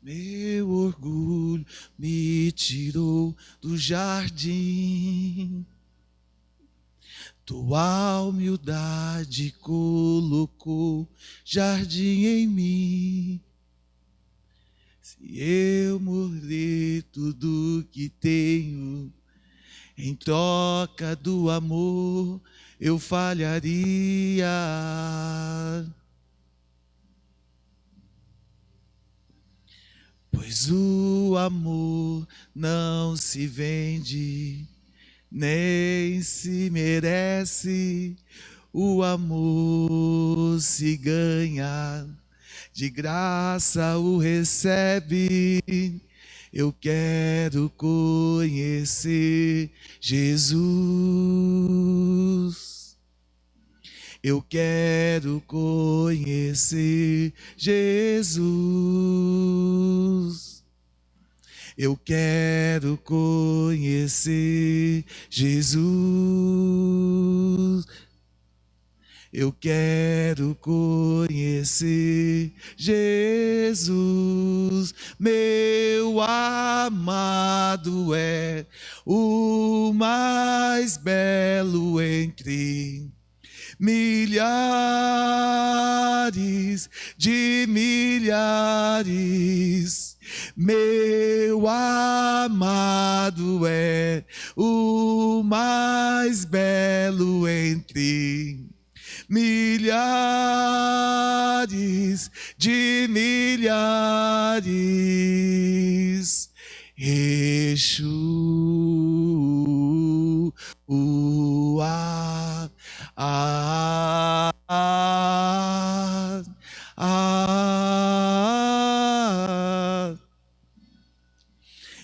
Meu orgulho me tirou do jardim. Tua humildade colocou jardim em mim. Se eu morrer tudo que tenho, em troca do amor, eu falharia. Pois o amor não se vende, nem se merece. O amor se ganha, de graça o recebe. Eu quero conhecer Jesus. Eu quero conhecer Jesus. Eu quero conhecer Jesus. Eu quero conhecer Jesus. Meu amado é o mais belo entre milhares de milhares. Meu amado é o mais belo entre milhares de milhares. Yeshua,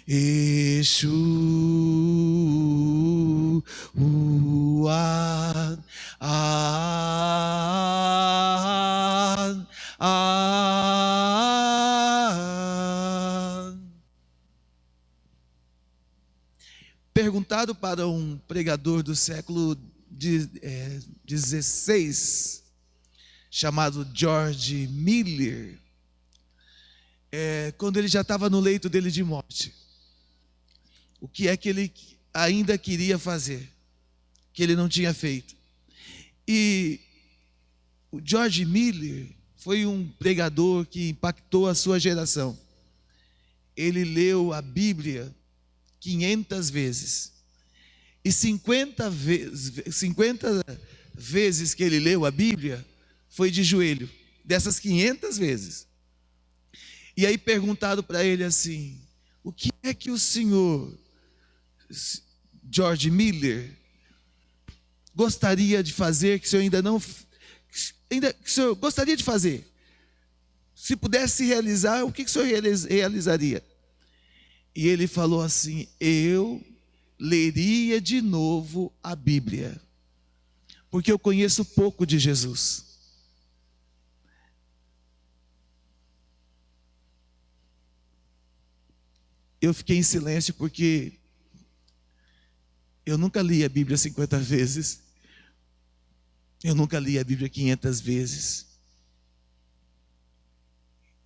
Yeshua, Perguntado para um pregador do século XVI, chamado George Miller, quando ele já estava no leito dele de morte, o que é que ele ainda queria fazer, que ele não tinha feito. E o George Miller foi um pregador que impactou a sua geração. Ele leu a Bíblia 500 vezes. E 50 vezes que ele leu a Bíblia foi de joelho, dessas 500 vezes. E aí perguntado para ele assim: o que é que o senhor, George Miller, gostaria de fazer, que o senhor que o senhor gostaria de fazer? Se pudesse realizar, o que o senhor realizaria? E ele falou assim: eu leria de novo a Bíblia, porque eu conheço pouco de Jesus. Eu fiquei em silêncio porque eu nunca li a Bíblia 50 vezes. Eu nunca li a Bíblia 500 vezes.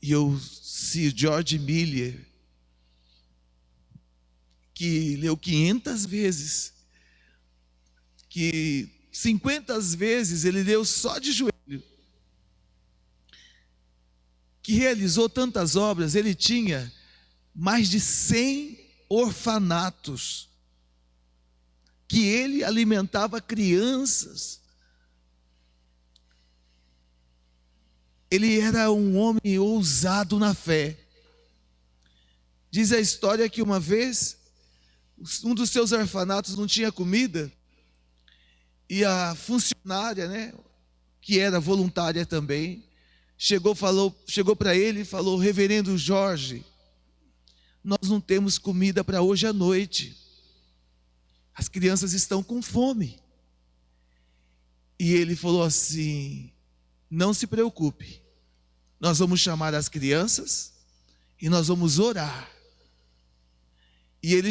E se George Miller, que leu 500 vezes, que 50 vezes ele leu só de joelho, que realizou tantas obras, ele tinha mais de 100 orfanatos, que ele alimentava crianças. Ele era um homem ousado na fé. Diz a história que uma vez, um dos seus orfanatos não tinha comida, e a funcionária, que era voluntária também, chegou para ele e falou: reverendo Jorge, nós não temos comida para hoje à noite. As crianças estão com fome. E ele falou assim: não se preocupe, nós vamos chamar as crianças e nós vamos orar. E ele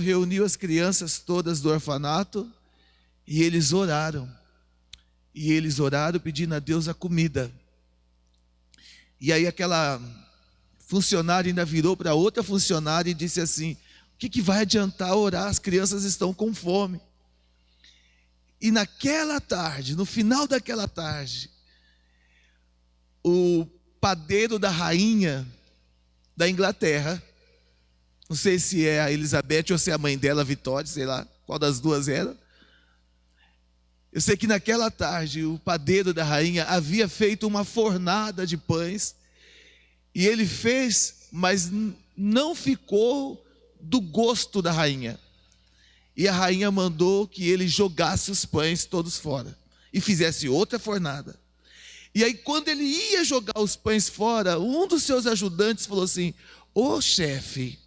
reuniu as crianças todas do orfanato, e eles oraram. E eles oraram pedindo a Deus a comida. E aí aquela funcionária ainda virou para outra funcionária e disse assim: o que vai adiantar orar? As crianças estão com fome. E naquela tarde, no final daquela tarde, o padeiro da rainha da Inglaterra, não sei se é a Elizabeth ou se é a mãe dela, Vitória, sei lá qual das duas era. Eu sei que naquela tarde o padeiro da rainha havia feito uma fornada de pães, e ele fez, mas não ficou do gosto da rainha. E a rainha mandou que ele jogasse os pães todos fora e fizesse outra fornada. E aí, quando ele ia jogar os pães fora, um dos seus ajudantes falou assim: ô chefe,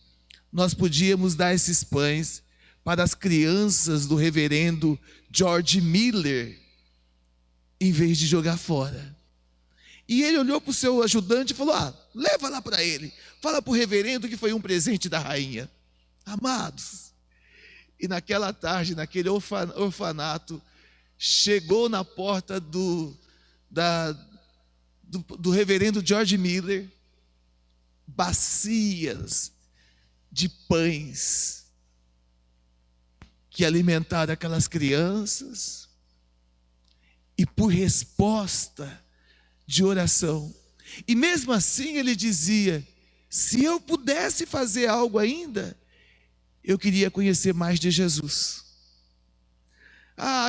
nós podíamos dar esses pães para as crianças do reverendo George Miller, em vez de jogar fora. E ele olhou para o seu ajudante e falou: leva lá para ele, fala para o reverendo que foi um presente da rainha. Amados, e naquela tarde, naquele orfanato, chegou na porta do reverendo George Miller bacias de pães que alimentaram aquelas crianças. E por resposta de oração, e mesmo assim ele dizia: se eu pudesse fazer algo ainda, eu queria conhecer mais de Jesus.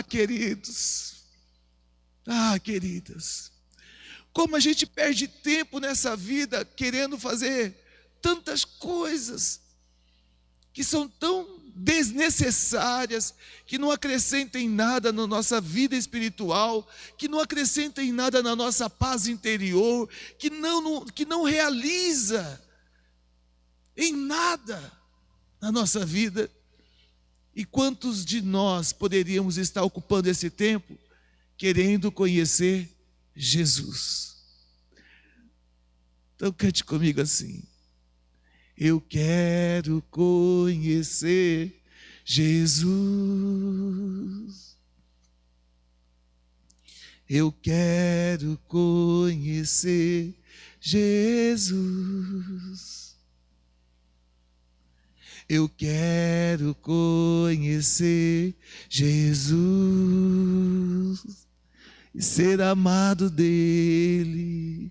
Queridos, queridas, como a gente perde tempo nessa vida querendo fazer tantas coisas que são tão desnecessárias, que não acrescentem nada na nossa vida espiritual, que não acrescentem nada na nossa paz interior, que não realiza em nada na nossa vida. E quantos de nós poderíamos estar ocupando esse tempo querendo conhecer Jesus? Então cante comigo assim: eu quero conhecer Jesus. Eu quero conhecer Jesus. Eu quero conhecer Jesus e ser amado dele.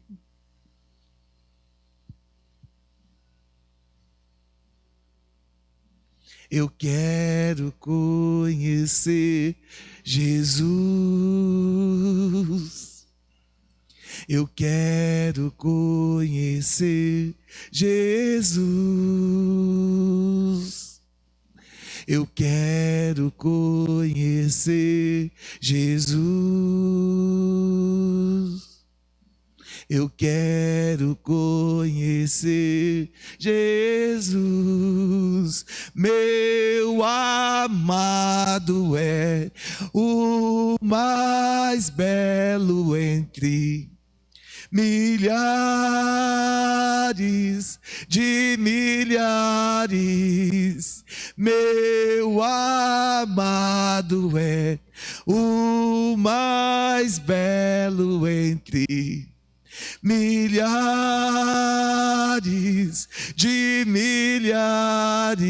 Eu quero conhecer Jesus. Eu quero conhecer Jesus. Eu quero conhecer Jesus. Eu quero conhecer Jesus. Meu amado é o mais belo entre milhares de milhares. Meu amado é o mais belo entre milhares de milhares.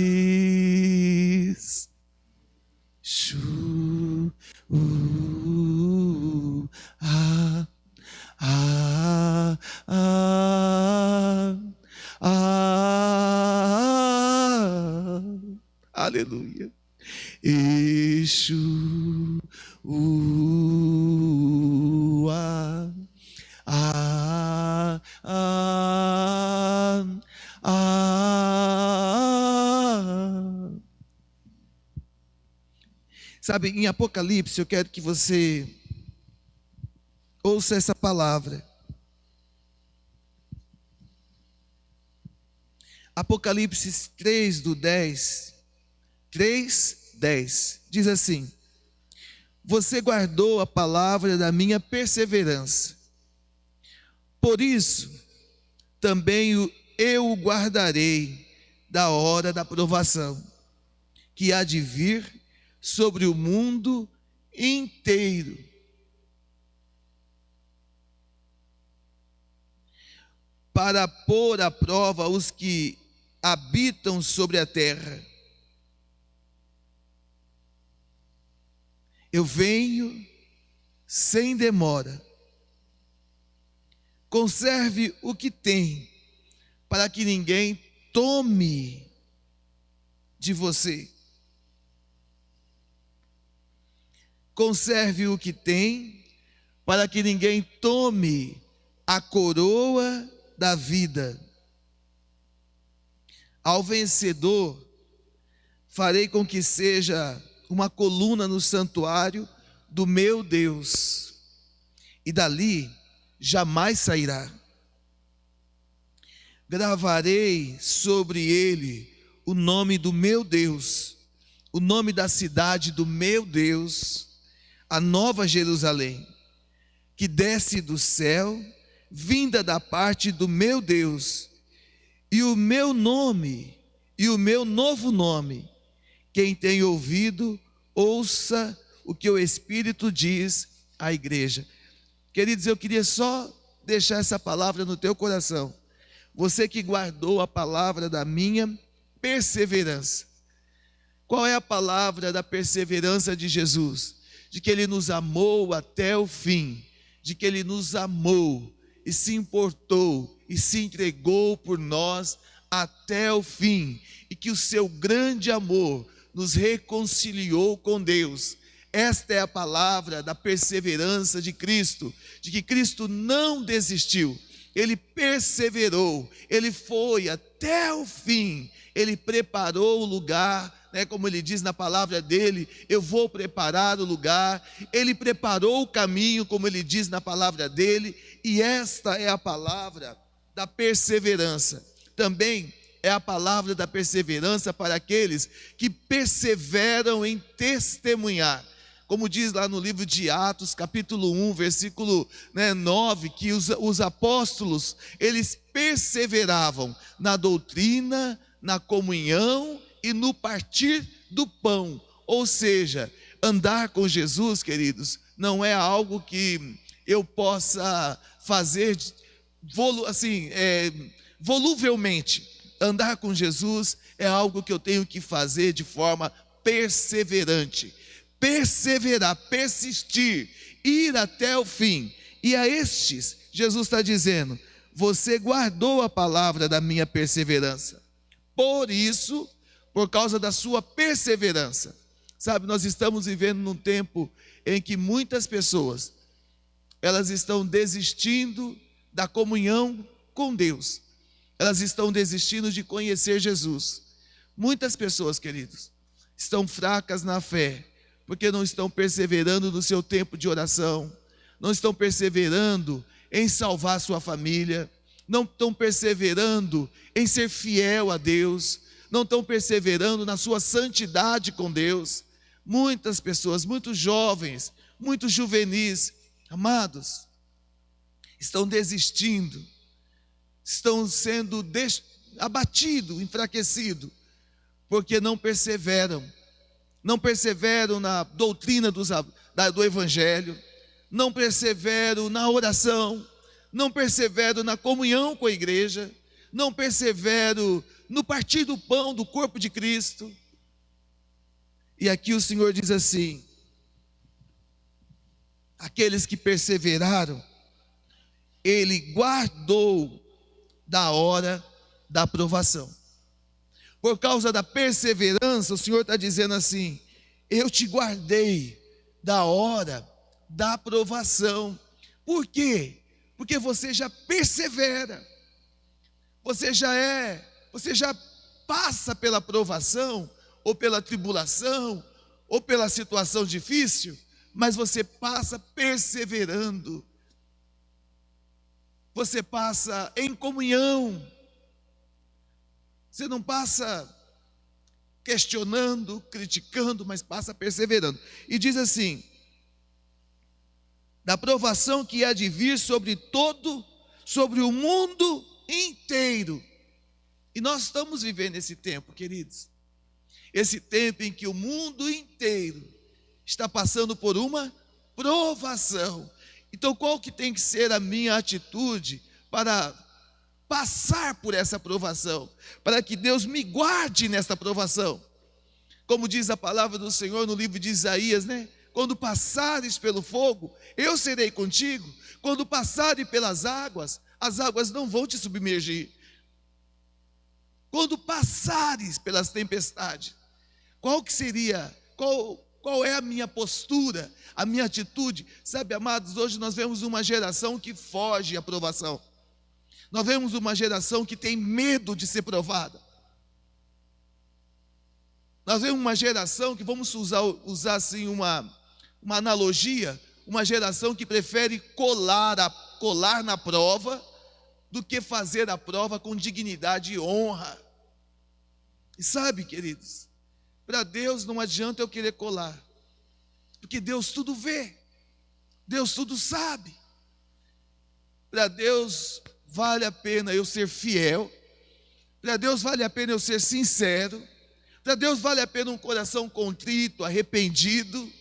Aleluia. Sabe, em Apocalipse, eu quero que você ouça essa palavra. Apocalipse 3, do 10. 3:10 diz assim: você guardou a palavra da minha perseverança, por isso também eu o guardarei da hora da provação, que há de vir sobre o mundo inteiro. para pôr à prova os que habitam sobre a terra. Eu venho sem demora. Conserve o que tem, para que ninguém tome de você. Conserve o que tem, para que ninguém tome a coroa da vida. Ao vencedor, farei com que seja uma coluna no santuário do meu Deus, e dali jamais sairá. Gravarei sobre ele o nome do meu Deus, o nome da cidade do meu Deus, a nova Jerusalém, que desce do céu, vinda da parte do meu Deus, e o meu nome, e o meu novo nome. Quem tem ouvido, ouça o que o Espírito diz à igreja. Queridos, eu queria só deixar essa palavra no teu coração. Você que guardou a palavra da minha perseverança. Qual é a palavra da perseverança de Jesus? De que Ele nos amou até o fim, de que Ele nos amou e se importou e se entregou por nós até o fim, e que o seu grande amor nos reconciliou com Deus. Esta é a palavra da perseverança de Cristo, de que Cristo não desistiu, Ele perseverou, Ele foi até o fim, Ele preparou o lugar, como Ele diz na palavra dEle, eu vou preparar o lugar, Ele preparou o caminho, como Ele diz na palavra dEle, e esta é a palavra da perseverança. Também é a palavra da perseverança para aqueles que perseveram em testemunhar. Como diz lá no livro de Atos, capítulo 1, versículo 9, que os apóstolos, eles perseveravam na doutrina, na comunhão e no partir do pão. Ou seja, andar com Jesus, queridos, não é algo que eu possa fazer voluvelmente. Andar com Jesus é algo que eu tenho que fazer de forma perseverante. Perseverar, persistir, ir até o fim. E a estes, Jesus está dizendo: você guardou a palavra da minha perseverança. Por isso, por causa da sua perseverança. Sabe, nós estamos vivendo num tempo em que muitas pessoas, elas estão desistindo da comunhão com Deus. Elas estão desistindo de conhecer Jesus. Muitas pessoas, queridos, estão fracas na fé, porque não estão perseverando no seu tempo de oração, não estão perseverando em salvar sua família, não estão perseverando em ser fiel a Deus, não estão perseverando na sua santidade com Deus. Muitas pessoas, muitos jovens, muitos juvenis, amados, estão desistindo, estão sendo abatidos, enfraquecidos, porque não perseveram na doutrina do Evangelho, não perseveram na oração, não perseveram na comunhão com a igreja, não perseveram no partir do pão do corpo de Cristo. E aqui o Senhor diz assim: aqueles que perseveraram, Ele guardou da hora da aprovação. Por causa da perseverança, o Senhor está dizendo assim: eu te guardei da hora da aprovação. Por quê? Porque você já persevera, você já passa pela aprovação, ou pela tribulação, ou pela situação difícil, mas você passa perseverando, você passa em comunhão, você não passa questionando, criticando, mas passa perseverando. E diz assim: da provação que há de vir sobre o mundo inteiro. E nós estamos vivendo esse tempo, queridos. Esse tempo em que o mundo inteiro está passando por uma provação. Então, qual que tem que ser a minha atitude para passar por essa provação, para que Deus me guarde nesta provação. Como diz a palavra do Senhor no livro de Isaías, né? Quando passares pelo fogo, eu serei contigo. Quando passares pelas águas, as águas não vão te submergir. Quando passares pelas tempestades, qual é a minha postura, a minha atitude? Sabe, amados, hoje nós vemos uma geração que foge à provação. Nós vemos uma geração que tem medo de ser provada. Nós vemos uma geração que, vamos usar assim uma analogia, uma geração que prefere colar na prova do que fazer a prova com dignidade e honra. E sabe, queridos, para Deus não adianta eu querer colar, porque Deus tudo vê, Deus tudo sabe. Para Deus vale a pena eu ser fiel, para Deus vale a pena eu ser sincero, para Deus vale a pena um coração contrito, arrependido,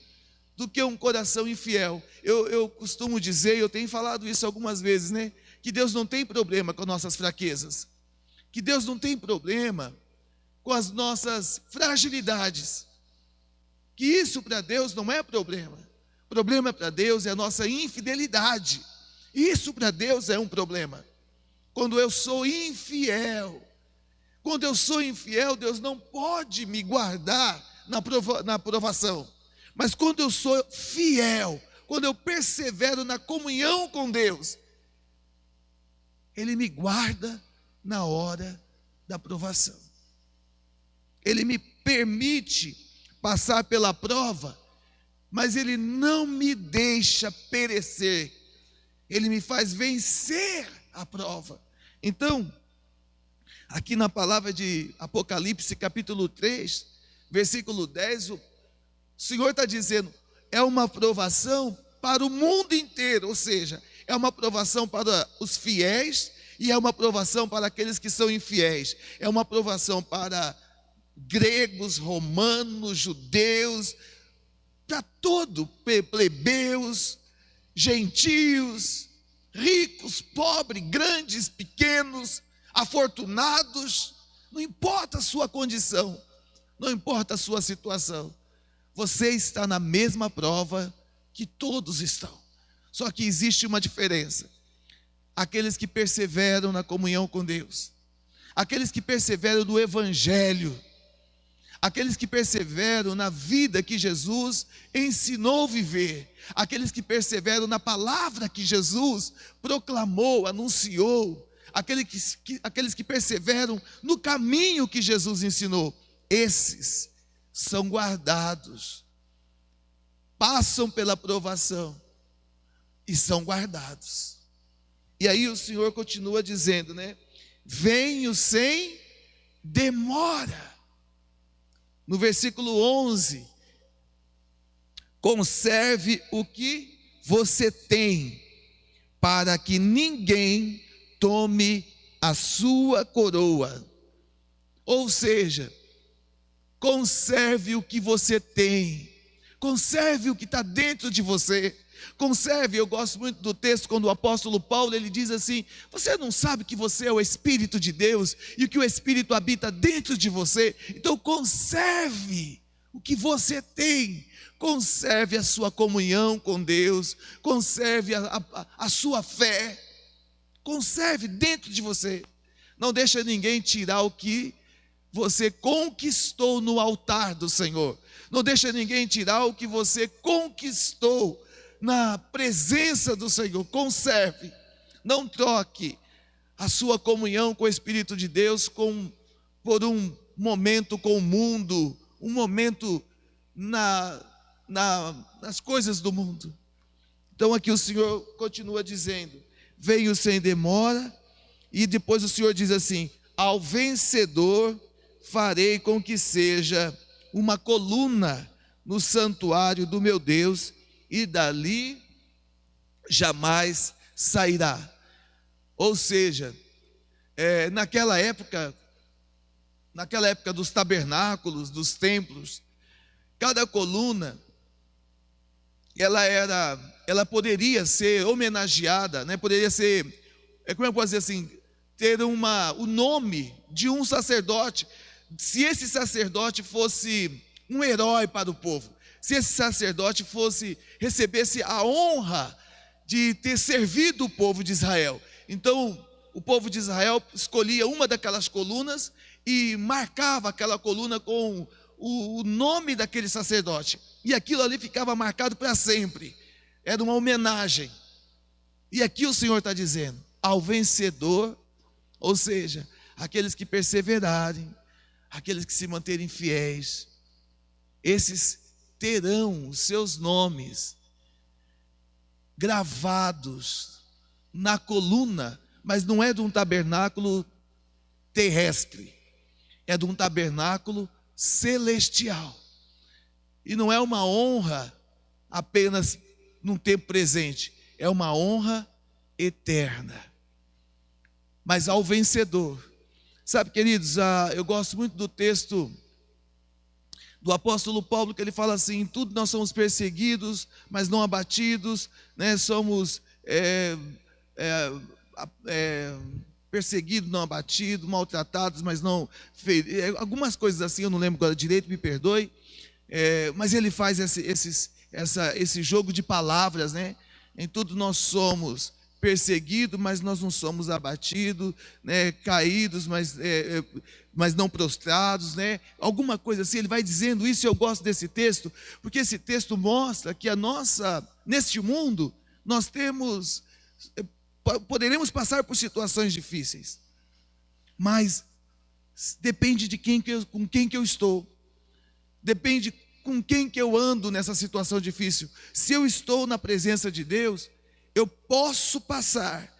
do que um coração infiel. Eu costumo dizer, eu tenho falado isso algumas vezes, né? Que Deus não tem problema com nossas fraquezas, que Deus não tem problema com as nossas fragilidades, que isso para Deus não é problema. Problema para Deus é a nossa infidelidade. Isso para Deus é um problema. Quando eu sou infiel, Deus não pode me guardar na provação. Mas quando eu sou fiel, quando eu persevero na comunhão com Deus, Ele me guarda na hora da provação. Ele me permite passar pela prova, mas Ele não me deixa perecer. Ele me faz vencer a prova. Então, aqui na palavra de Apocalipse, capítulo 3, versículo 10, o Senhor está dizendo, é uma provação para o mundo inteiro, ou seja, é uma provação para os fiéis e é uma provação para aqueles que são infiéis. É uma provação para gregos, romanos, judeus, para todo, plebeus, gentios, ricos, pobres, grandes, pequenos, afortunados, não importa a sua condição, não importa a sua situação, você está na mesma prova que todos estão, só que existe uma diferença. Aqueles que perseveram na comunhão com Deus, aqueles que perseveram no Evangelho, aqueles que perseveram na vida que Jesus ensinou viver, aqueles que perseveram na palavra que Jesus proclamou, anunciou, aqueles que perseveram no caminho que Jesus ensinou, esses são guardados, passam pela provação e são guardados. E aí o Senhor continua dizendo, né? Venho sem demora. No versículo 11, conserve o que você tem, para que ninguém tome a sua coroa. Ou seja, conserve o que você tem, conserve o que está dentro de você. Conserve, eu gosto muito do texto quando o apóstolo Paulo, ele diz assim, você não sabe que você é o Espírito de Deus e que o Espírito habita dentro de você? Então conserve o que você tem, conserve a sua comunhão com Deus, conserve a sua fé, conserve dentro de você, não deixa ninguém tirar o que você conquistou no altar do Senhor, não deixa ninguém tirar o que você conquistou na presença do Senhor. Conserve, não troque a sua comunhão com o Espírito de Deus por um momento com o mundo, um momento nas coisas do mundo. Então aqui o Senhor continua dizendo, venho sem demora, e depois o Senhor diz assim, ao vencedor farei com que seja uma coluna no santuário do meu Deus, e dali jamais sairá. Ou seja, naquela época dos tabernáculos, dos templos, cada coluna, ela poderia ser homenageada, né? Poderia ser, como eu posso dizer assim, ter o nome de um sacerdote. Se esse sacerdote fosse um herói para o povo, se esse sacerdote recebesse a honra de ter servido o povo de Israel, então o povo de Israel escolhia uma daquelas colunas e marcava aquela coluna com o nome daquele sacerdote, e aquilo ali ficava marcado para sempre, era uma homenagem. E aqui o Senhor está dizendo, ao vencedor, ou seja, aqueles que perseverarem, aqueles que se manterem fiéis, esses terão os seus nomes gravados na coluna, mas não é de um tabernáculo terrestre, é de um tabernáculo celestial. E não é uma honra apenas num tempo presente, é uma honra eterna. Mas ao vencedor, sabe, queridos, eu gosto muito do texto do apóstolo Paulo, que ele fala assim: em tudo nós somos perseguidos, mas não abatidos, né? Somos perseguidos, não abatidos, maltratados, mas não feridos, algumas coisas assim, eu não lembro agora direito, me perdoe, mas ele faz esse jogo de palavras, né? Em tudo nós somos perseguidos, mas nós não somos abatidos, né? Caídos, mas não prostrados, né? Alguma coisa assim, ele vai dizendo isso. E eu gosto desse texto, porque esse texto mostra que neste mundo, nós poderemos passar por situações difíceis, mas depende de com quem que eu estou, depende com quem que eu ando nessa situação difícil. Se eu estou na presença de Deus, eu posso passar,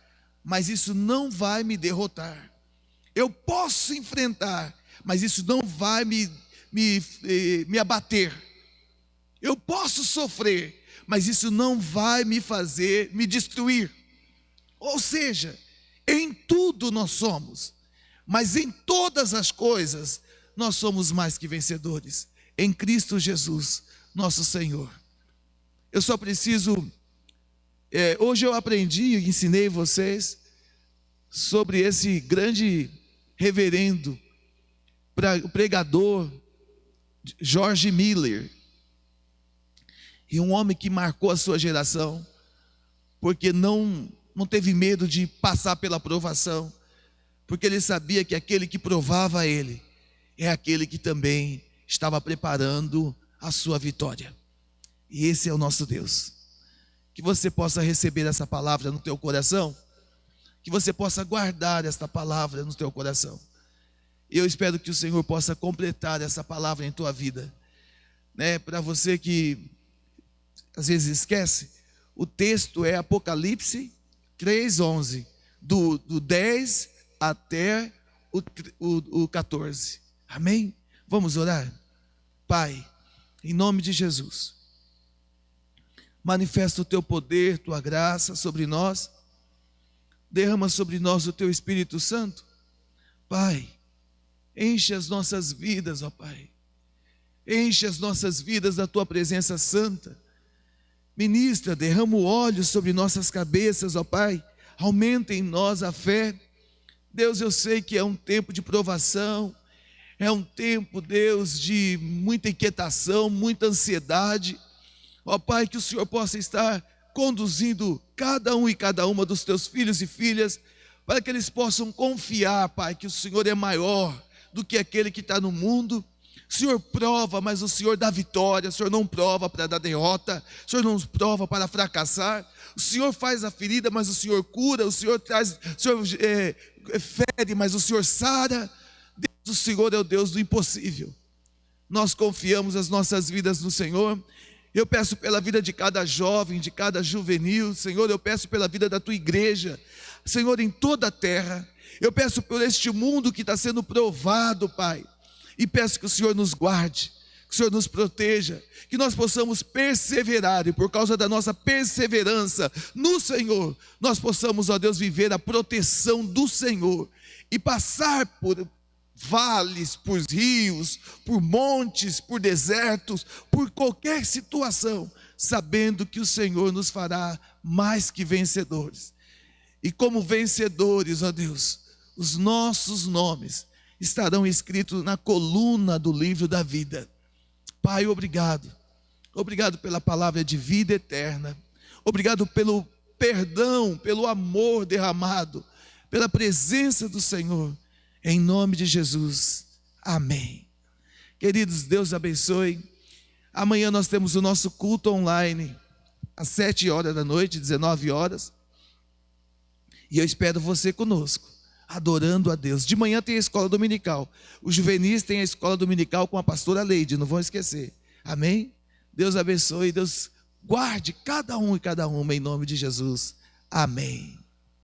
mas isso não vai me derrotar. Eu posso enfrentar, mas isso não vai me abater. Eu posso sofrer, mas isso não vai me fazer me destruir. Ou seja, em tudo nós somos, mas em todas as coisas nós somos mais que vencedores, em Cristo Jesus, nosso Senhor. Eu só preciso, hoje eu aprendi e ensinei vocês sobre esse grande reverendo, o pregador George Miller, e um homem que marcou a sua geração, porque não teve medo de passar pela provação, porque ele sabia que aquele que provava ele é aquele que também estava preparando a sua vitória. E esse é o nosso Deus. Que você possa receber essa palavra no teu coração, que você possa guardar esta palavra no teu coração. Eu espero que o Senhor possa completar essa palavra em tua vida, né? Para você que às vezes esquece, o texto é Apocalipse 3:11, do 10 até o 14. Amém? Vamos orar? Pai, em nome de Jesus, manifesta o teu poder, tua graça sobre nós, derrama sobre nós o teu Espírito Santo. Pai, enche as nossas vidas, ó Pai, enche as nossas vidas da tua presença santa. Ministra, derrama o óleo sobre nossas cabeças, ó Pai, aumenta em nós a fé. Deus, eu sei que é um tempo de provação, é um tempo, Deus, de muita inquietação, muita ansiedade. Ó Pai, que o Senhor possa estar conduzindo cada um e cada uma dos teus filhos e filhas, para que eles possam confiar, Pai, que o Senhor é maior do que aquele que está no mundo. O Senhor prova, mas o Senhor dá vitória. O Senhor não prova para dar derrota, o Senhor não prova para fracassar. O Senhor faz a ferida, mas o Senhor cura. O Senhor fere, mas o Senhor sara. Deus, o Senhor é o Deus do impossível. Nós confiamos as nossas vidas no Senhor. Eu peço pela vida de cada jovem, de cada juvenil, Senhor, eu peço pela vida da tua igreja, Senhor, em toda a terra. Eu peço por este mundo que está sendo provado, Pai, e peço que o Senhor nos guarde, que o Senhor nos proteja, que nós possamos perseverar, e por causa da nossa perseverança no Senhor, nós possamos, ó Deus, viver a proteção do Senhor, e passar por vales, por rios, por montes, por desertos, por qualquer situação, sabendo que o Senhor nos fará mais que vencedores. E como vencedores, ó Deus, os nossos nomes estarão escritos na coluna do livro da vida. Pai, obrigado. Obrigado pela palavra de vida eterna. Obrigado pelo perdão, pelo amor derramado, pela presença do Senhor. Em nome de Jesus. Amém. Queridos, Deus abençoe. Amanhã nós temos o nosso culto online, às 7 horas da noite, 19 horas. E eu espero você conosco, adorando a Deus. De manhã tem a escola dominical. Os juvenis têm a escola dominical com a pastora Leide, não vão esquecer. Amém? Deus abençoe, Deus guarde cada um e cada uma em nome de Jesus. Amém.